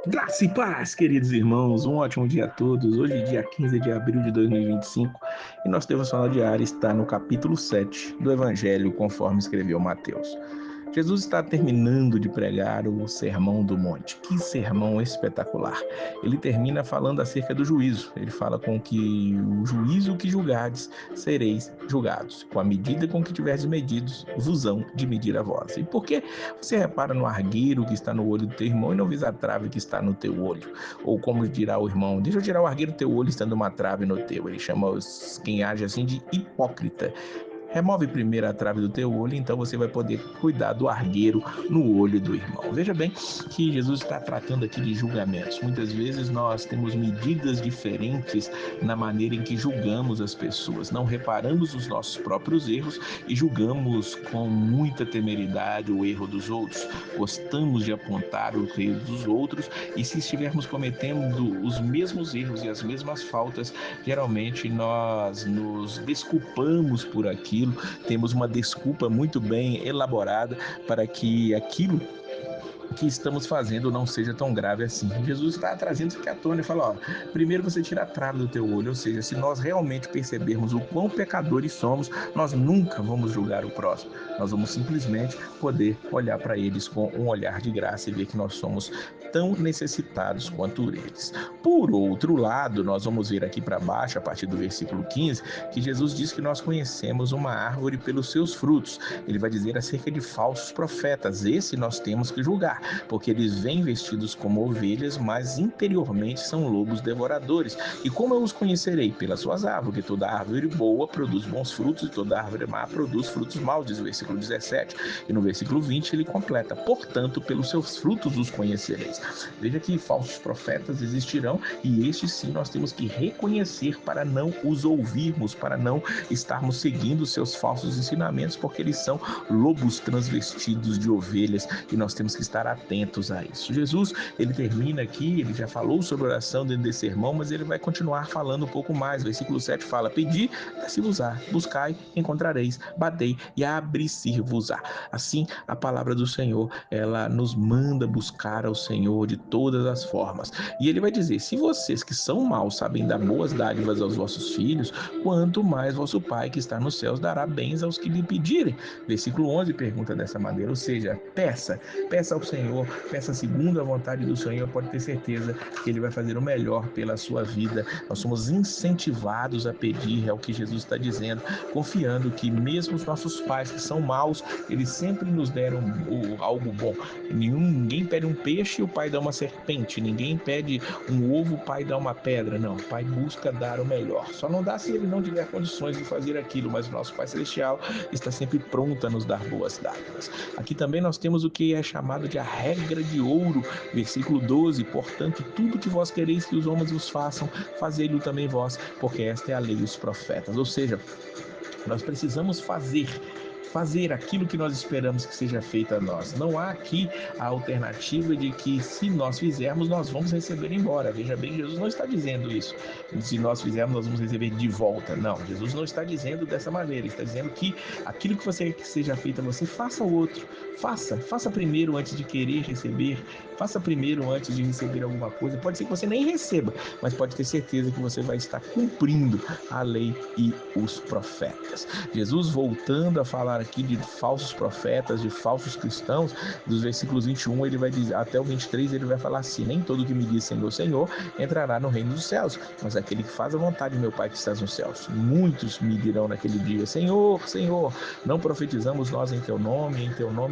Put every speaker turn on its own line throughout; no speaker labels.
Graça e paz, queridos irmãos, um ótimo dia a todos. Hoje, dia 15 de abril de 2025, e nosso devocional diário está no capítulo 7 do Evangelho, conforme escreveu Mateus. Jesus está terminando de pregar o Sermão do Monte. Que sermão espetacular! Ele termina falando acerca do juízo. Ele fala com que o juízo que julgardes, sereis julgados. Com a medida com que tiverdes medidos, vos hão de medir a vós. E por que você repara no argueiro que está no olho do teu irmão e não vês a trave que está no teu olho? Ou como dirá o irmão, deixa eu tirar o argueiro do teu olho, estando uma trave no teu. Ele chama quem age assim de hipócrita. Remove primeiro a trave do teu olho, então você vai poder cuidar do argueiro no olho do irmão. Veja bem que Jesus está tratando aqui de julgamentos. Muitas vezes nós temos medidas diferentes na maneira em que julgamos as pessoas. Não reparamos os nossos próprios erros e julgamos com muita temeridade o erro dos outros. Gostamos de apontar o erro dos outros e se estivermos cometendo os mesmos erros e as mesmas faltas, geralmente nós nos desculpamos por aquilo, temos uma desculpa muito bem elaborada para que aquilo que estamos fazendo não seja tão grave assim. Jesus está trazendo isso aqui à tona e fala, ó, primeiro você tira a trave do teu olho, ou seja, se nós realmente percebermos o quão pecadores somos, nós nunca vamos julgar o próximo. Nós vamos simplesmente poder olhar para eles com um olhar de graça e ver que nós somos tão necessitados quanto eles. Por outro lado, nós vamos ver aqui para baixo, a partir do versículo 15, que Jesus diz que nós conhecemos uma árvore pelos seus frutos. Ele vai dizer acerca de falsos profetas. Esse nós temos que julgar, porque eles vêm vestidos como ovelhas, mas interiormente são lobos devoradores. E como eu os conhecerei? Pelas suas árvores, porque toda árvore boa produz bons frutos e toda árvore má produz frutos maus, diz o versículo 17. E no versículo 20 ele completa, portanto, pelos seus frutos os conhecereis. Veja que falsos profetas existirão e estes sim nós temos que reconhecer para não os ouvirmos, para não estarmos seguindo seus falsos ensinamentos, porque eles são lobos transvestidos de ovelhas e nós temos que estar atentos a isso. Jesus, ele termina aqui, ele já falou sobre oração dentro desse sermão, mas ele vai continuar falando um pouco mais. Versículo 7 fala, pedi, dá-se-vos-á, buscai, encontrareis, batei e abri-se-vos-á. Assim, a palavra do Senhor, ela nos manda buscar ao Senhor de todas as formas. E ele vai dizer, se vocês que são maus sabem dar boas dádivas aos vossos filhos, quanto mais vosso Pai que está nos céus dará bens aos que lhe pedirem. Versículo 11 pergunta dessa maneira, ou seja, peça ao Senhor, peça segundo a vontade do Senhor, pode ter certeza que Ele vai fazer o melhor pela sua vida. Nós somos incentivados a pedir, é o que Jesus está dizendo, confiando que mesmo os nossos pais que são maus, eles sempre nos deram algo bom. Ninguém pede um peixe e o pai dá uma serpente, ninguém pede um ovo, o pai dá uma pedra, não, o pai busca dar o melhor, só não dá se ele não tiver condições de fazer aquilo, mas o nosso Pai Celestial está sempre pronto a nos dar boas dádivas. Aqui também nós temos o que é chamado de a regra de ouro, versículo 12, portanto, tudo que vós quereis que os homens vos façam, fazei-lo também vós, porque esta é a lei dos profetas, ou seja, nós precisamos fazer aquilo que nós esperamos que seja feito a nós. Não há aqui a alternativa de que se nós fizermos, nós vamos receber embora. Veja bem, Jesus não está dizendo isso. Se nós fizermos, nós vamos receber de volta. Não, Jesus não está dizendo dessa maneira. Ele está dizendo que aquilo que você quer que seja feito a você, faça ao outro. Faça primeiro antes de querer receber. Faça primeiro antes de receber alguma coisa. Pode ser que você nem receba, mas pode ter certeza que você vai estar cumprindo a lei e os profetas. Jesus, voltando a falar aqui de falsos profetas, de falsos cristãos, dos versículos 21, ele vai dizer, até o 23, ele vai falar assim, nem todo que me diz Senhor, Senhor, entrará no reino dos céus, mas aquele que faz a vontade de meu Pai que estás nos céus. Muitos me dirão naquele dia, Senhor, Senhor, não profetizamos nós em teu nome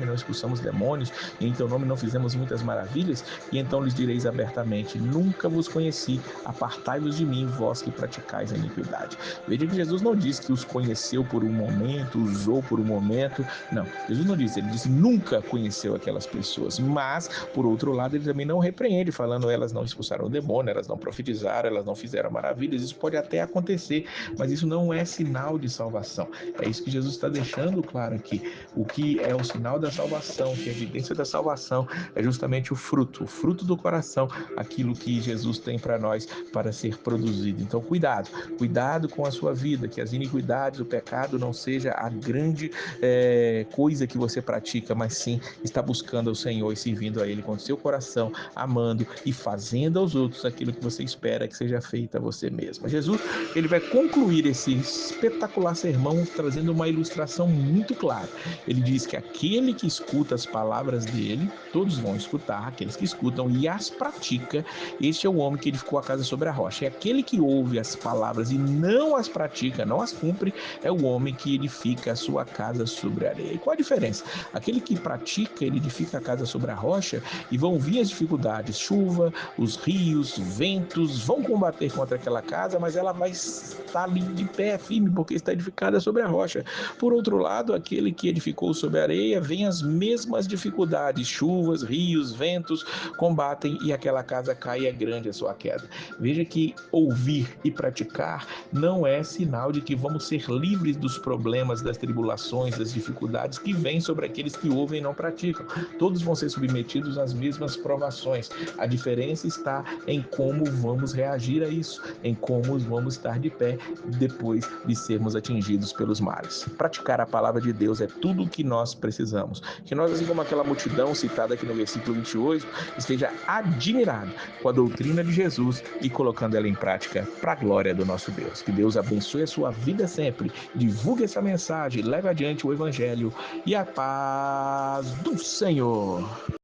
não expulsamos demônios, e em teu nome não fizemos muitas maravilhas, e então lhes direis abertamente, nunca vos conheci, apartai-vos de mim, vós que praticais a iniquidade. Veja que Jesus não diz que os conheceu por um momento, usou por um momento, não, Jesus não disse, ele disse nunca conheceu aquelas pessoas, mas, por outro lado, ele também não repreende, falando elas não expulsaram o demônio, elas não profetizaram, elas não fizeram maravilhas, isso pode até acontecer, mas isso não é sinal de salvação, é isso que Jesus está deixando claro aqui, o que é o sinal da salvação salvação, que a evidência da salvação é justamente o fruto do coração, aquilo que Jesus tem para nós para ser produzido. Então, cuidado com a sua vida, que as iniquidades, o pecado não seja a grande coisa que você pratica, mas sim está buscando ao Senhor e servindo a Ele com o seu coração, amando e fazendo aos outros aquilo que você espera que seja feito a você mesmo. Jesus, ele vai concluir esse espetacular sermão trazendo uma ilustração muito clara. Ele diz que aquele que escuta as palavras dele, todos vão escutar, aqueles que escutam e as pratica, este é o homem que edificou a casa sobre a rocha. E aquele que ouve as palavras e não as pratica, não as cumpre, é o homem que edifica a sua casa sobre a areia. E qual a diferença? Aquele que pratica, ele edifica a casa sobre a rocha e vão vir as dificuldades, chuva, os rios, ventos, vão combater contra aquela casa, mas ela vai estar ali de pé firme, porque está edificada sobre a rocha. Por outro lado, aquele que edificou sobre a areia, vem as mesmas dificuldades, chuvas, rios, ventos, combatem e aquela casa cai e é grande a sua queda. Veja que ouvir e praticar não é sinal de que vamos ser livres dos problemas, das tribulações, das dificuldades que vêm sobre aqueles que ouvem e não praticam. Todos vão ser submetidos às mesmas provações. A diferença está em como vamos reagir a isso, em como vamos estar de pé depois de sermos atingidos pelos males. Praticar a palavra de Deus é tudo o que nós precisamos. Que nós, assim como aquela multidão citada aqui no versículo 28, esteja admirado com a doutrina de Jesus e colocando ela em prática para a glória do nosso Deus. Que Deus abençoe a sua vida sempre. Divulgue essa mensagem, leve adiante o Evangelho e a paz do Senhor.